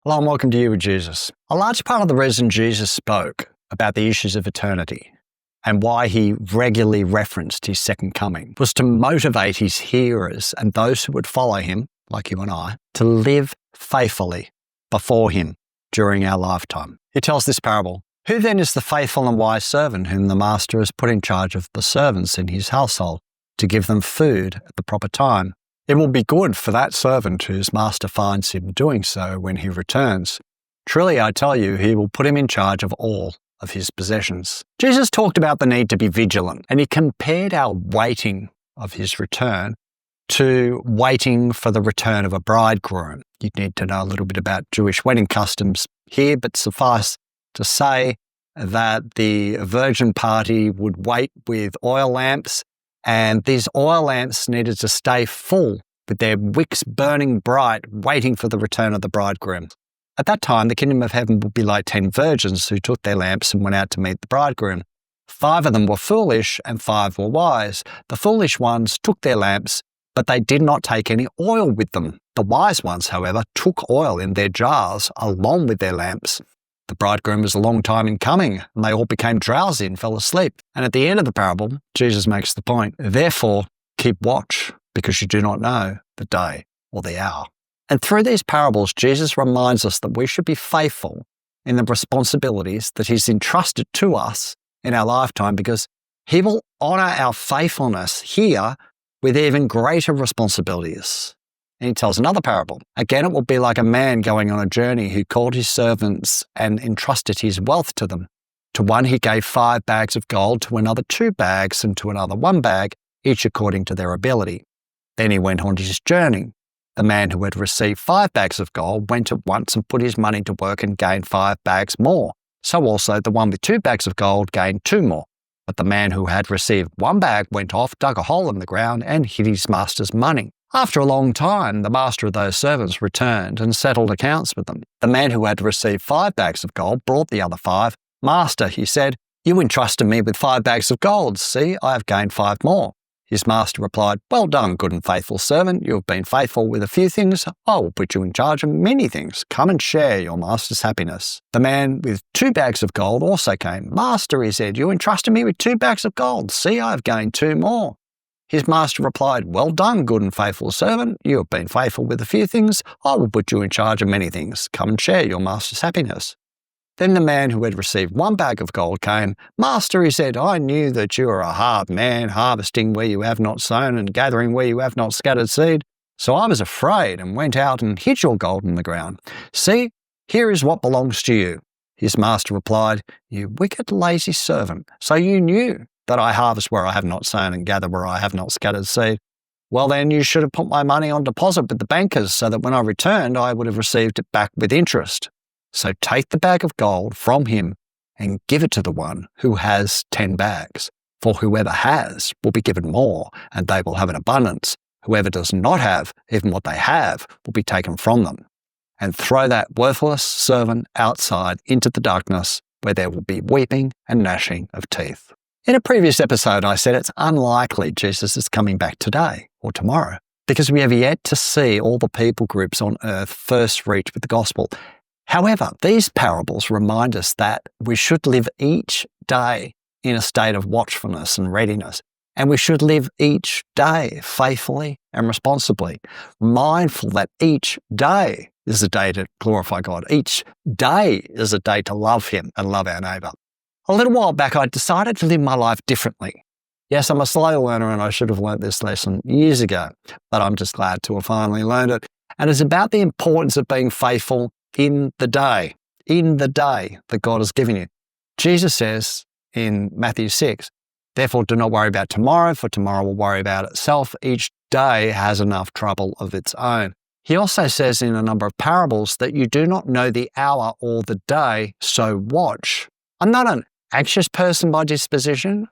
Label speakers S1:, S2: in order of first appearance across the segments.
S1: Hello and welcome to You with Jesus. A large part of the reason Jesus spoke about the issues of eternity and why he regularly referenced his second coming was to motivate his hearers and those who would follow him, like you and I, to live faithfully before him during our lifetime. He tells this parable: "Who then is the faithful and wise servant whom the master has put in charge of the servants in his household to give them food at the proper time? It will be good for that servant whose master finds him doing so when he returns. Truly, I tell you, he will put him in charge of all of his possessions." Jesus talked about the need to be vigilant, and he compared our waiting of his return to waiting for the return of a bridegroom. You need to know a little bit about Jewish wedding customs here, but suffice to say that the virgin party would wait with oil lamps, and these oil lamps needed to stay full with their wicks burning bright, waiting for the return of the bridegroom. At that time, the kingdom of heaven would be like 10 virgins who took their lamps and went out to meet the bridegroom. 5 of them were foolish and 5 were wise. The foolish ones took their lamps, but they did not take any oil with them. The wise ones, however, took oil in their jars along with their lamps. The bridegroom was a long time in coming, and they all became drowsy and fell asleep. And at the end of the parable, Jesus makes the point: "Therefore, keep watch, because you do not know the day or the hour." And through these parables, Jesus reminds us that we should be faithful in the responsibilities that he's entrusted to us in our lifetime, because he will honour our faithfulness here with even greater responsibilities. And he tells another parable. Again, it will be like a man going on a journey who called his servants and entrusted his wealth to them. To one he gave 5 bags of gold, to another 2 bags, and to another 1 bag, each according to their ability. Then he went on his journey. The man who had received 5 bags of gold went at once and put his money to work and gained 5 bags more. So also the one with 2 bags of gold gained 2 more. But the man who had received 1 bag went off, dug a hole in the ground, and hid his master's money. After a long time, the master of those servants returned and settled accounts with them. The man who had received 5 bags of gold brought the other 5. 'Master,' he said, 'you entrusted me with 5 bags of gold. See, I have gained 5 more.' His master replied, 'Well done, good and faithful servant. You have been faithful with a few things. I will put you in charge of many things. Come and share your master's happiness.' The man with 2 bags of gold also came. 'Master,' he said, 'you entrusted me with 2 bags of gold. See, I have gained 2 more.' His master replied, 'Well done, good and faithful servant. You have been faithful with a few things. I will put you in charge of many things. Come and share your master's happiness.' Then the man who had received 1 bag of gold came. 'Master,' he said, 'I knew that you are a hard man, harvesting where you have not sown and gathering where you have not scattered seed. So I was afraid and went out and hid your gold in the ground. See, here is what belongs to you.' His master replied, 'You wicked, lazy servant. So you knew that I harvest where I have not sown and gather where I have not scattered seed. Well, then you should have put my money on deposit with the bankers, so that when I returned, I would have received it back with interest. So take the bag of gold from him and give it to the one who has 10 bags. For whoever has will be given more, and they will have an abundance. Whoever does not have, even what they have, will be taken from them. And throw that worthless servant outside into the darkness, where there will be weeping and gnashing of teeth." In a previous episode, I said it's unlikely Jesus is coming back today or tomorrow, because we have yet to see all the people groups on earth first reached with the gospel. However, these parables remind us that we should live each day in a state of watchfulness and readiness, and we should live each day faithfully and responsibly, mindful that each day is a day to glorify God. Each day is a day to love him and love our neighbour. A little while back, I decided to live my life differently. Yes, I'm a slow learner and I should have learnt this lesson years ago, but I'm just glad to have finally learned it. And it's about the importance of being faithful in the day that God has given you. Jesus says in Matthew 6, "Therefore do not worry about tomorrow, for tomorrow will worry about itself. Each day has enough trouble of its own." He also says in a number of parables that you do not know the hour or the day, so watch. I'm not an anxious person by disposition.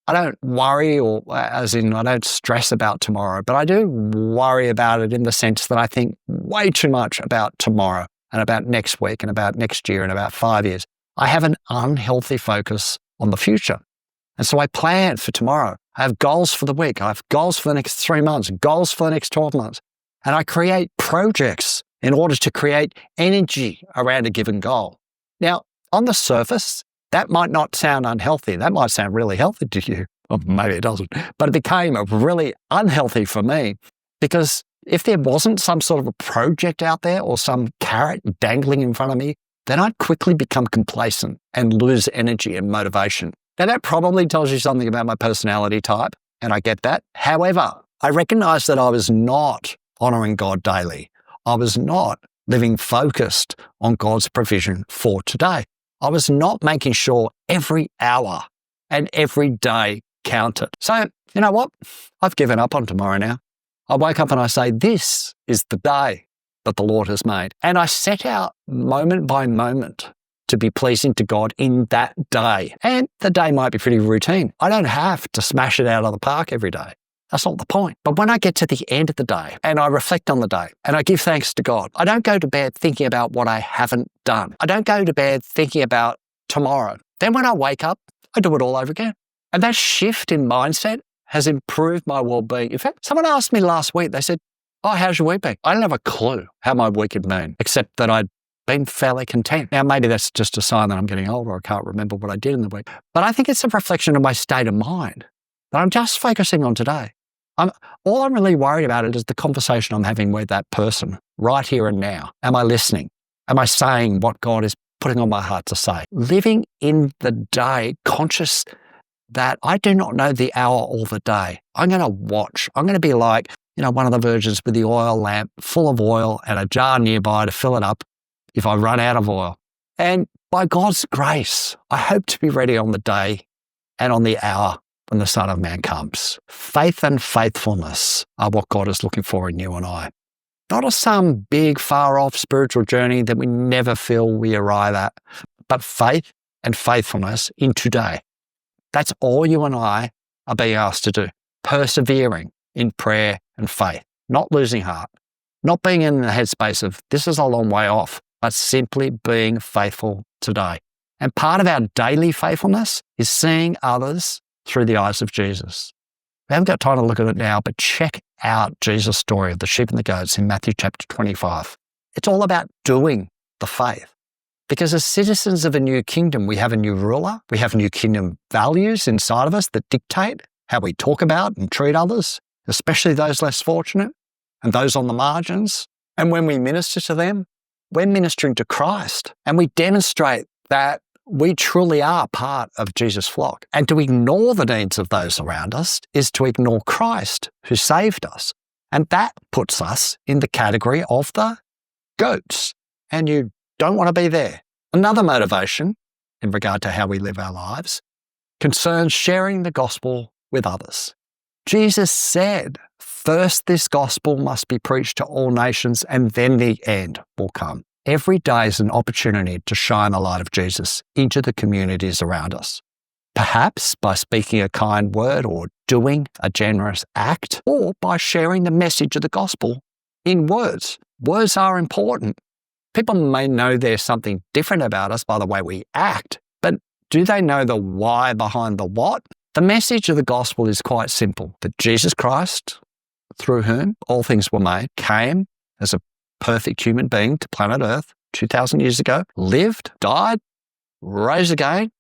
S1: I don't worry, or as in I don't stress about tomorrow, but I do worry about it in the sense that I think way too much about tomorrow and about next week and about next year and about 5 years. I have an unhealthy focus on the future. And so I plan for tomorrow. I have goals for the week. I have goals for the next 3 months, goals for the next 12 months. And I create projects in order to create energy around a given goal. Now, on the surface, that might not sound unhealthy. That might sound really healthy to you. Or maybe it doesn't. But it became really unhealthy for me because if there wasn't some sort of a project out there or some carrot dangling in front of me, then I'd quickly become complacent and lose energy and motivation. Now, that probably tells you something about my personality type, and I get that. However, I recognized that I was not honoring God daily. I was not living focused on God's provision for today. I was not making sure every hour and every day counted. So, you know what? I've given up on tomorrow now. I wake up and I say, this is the day that the Lord has made. And I set out moment by moment to be pleasing to God in that day. And the day might be pretty routine. I don't have to smash it out of the park every day. That's not the point. But when I get to the end of the day and I reflect on the day and I give thanks to God, I don't go to bed thinking about what I haven't done. I don't go to bed thinking about tomorrow. Then when I wake up, I do it all over again. And that shift in mindset has improved my well-being. In fact, someone asked me last week, they said, oh, how's your week been? I didn't have a clue how my week had been, except that I'd been fairly content. Now, maybe that's just a sign that I'm getting older. I can't remember what I did in the week. But I think it's a reflection of my state of mind that I'm just focusing on today. All I'm really worried about is the conversation I'm having with that person right here and now. Am I listening? Am I saying what God is putting on my heart to say? Living in the day, conscious that I do not know the hour or the day. I'm going to watch. I'm going to be like, one of the virgins with the oil lamp full of oil and a jar nearby to fill it up if I run out of oil. And by God's grace, I hope to be ready on the day and on the hour when the Son of Man comes. Faith and faithfulness are what God is looking for in you and I. Not as some big, far-off spiritual journey that we never feel we arrive at, but faith and faithfulness in today. That's all you and I are being asked to do. Persevering in prayer and faith, not losing heart, not being in the headspace of this is a long way off, but simply being faithful today. And part of our daily faithfulness is seeing others through the eyes of Jesus. We haven't got time to look at it now, but check out Jesus' story of the sheep and the goats in Matthew chapter 25. It's all about doing the faith. Because as citizens of a new kingdom, we have a new ruler, we have new kingdom values inside of us that dictate how we talk about and treat others, especially those less fortunate and those on the margins. And when we minister to them, we're ministering to Christ, and we demonstrate that we truly are part of Jesus' flock. And to ignore the needs of those around us is to ignore Christ who saved us. And that puts us in the category of the goats. And you don't want to be there. Another motivation in regard to how we live our lives concerns sharing the gospel with others. Jesus said, first this gospel must be preached to all nations and then the end will come. Every day is an opportunity to shine the light of Jesus into the communities around us. Perhaps by speaking a kind word or doing a generous act, or by sharing the message of the gospel in words. Words are important. People may know there's something different about us by the way we act, but do they know the why behind the what? The message of the gospel is quite simple, that Jesus Christ, through whom all things were made, came as a perfect human being to planet Earth 2,000 years ago, lived, died, rose again,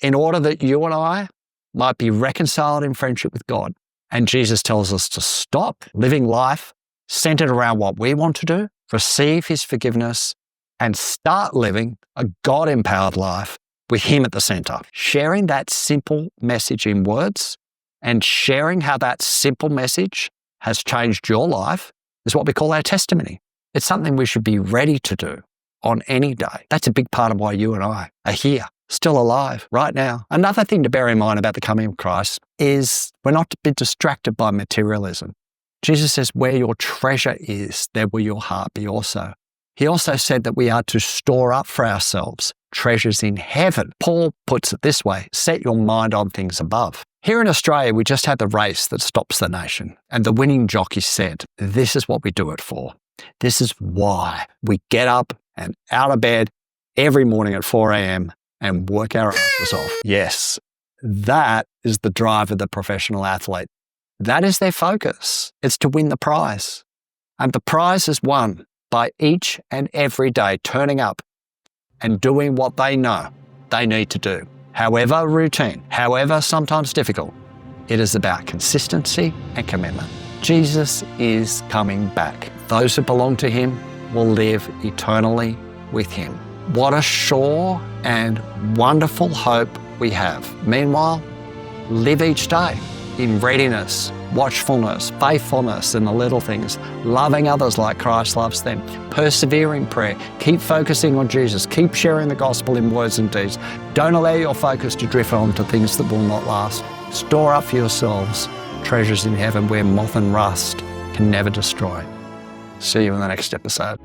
S1: in order that you and I might be reconciled in friendship with God. And Jesus tells us to stop living life centered around what we want to do, receive his forgiveness, and start living a God-empowered life with him at the center. Sharing that simple message in words and sharing how that simple message has changed your life is what we call our testimony. It's something we should be ready to do on any day. That's a big part of why you and I are here, still alive right now. Another thing to bear in mind about the coming of Christ is we're not to be distracted by materialism. Jesus says, where your treasure is, there will your heart be also. He also said that we are to store up for ourselves treasures in heaven. Paul puts it this way, set your mind on things above. Here in Australia, we just had the race that stops the nation. And the winning jockey said, this is what we do it for. This is why we get up and out of bed every morning at 4 a.m. and work our asses off. Yes, that is the drive of the professional athlete. That is their focus. It's to win the prize. And the prize is won by each and every day turning up and doing what they know they need to do. However routine, however sometimes difficult, it is about consistency and commitment. Jesus is coming back. Those who belong to him will live eternally with him. What a sure and wonderful hope we have. Meanwhile, live each day in readiness, watchfulness, faithfulness in the little things, loving others like Christ loves them, persevering prayer, keep focusing on Jesus, keep sharing the gospel in words and deeds. Don't allow your focus to drift on to things that will not last. Store up for yourselves treasures in heaven where moth and rust can never destroy. See you in the next episode.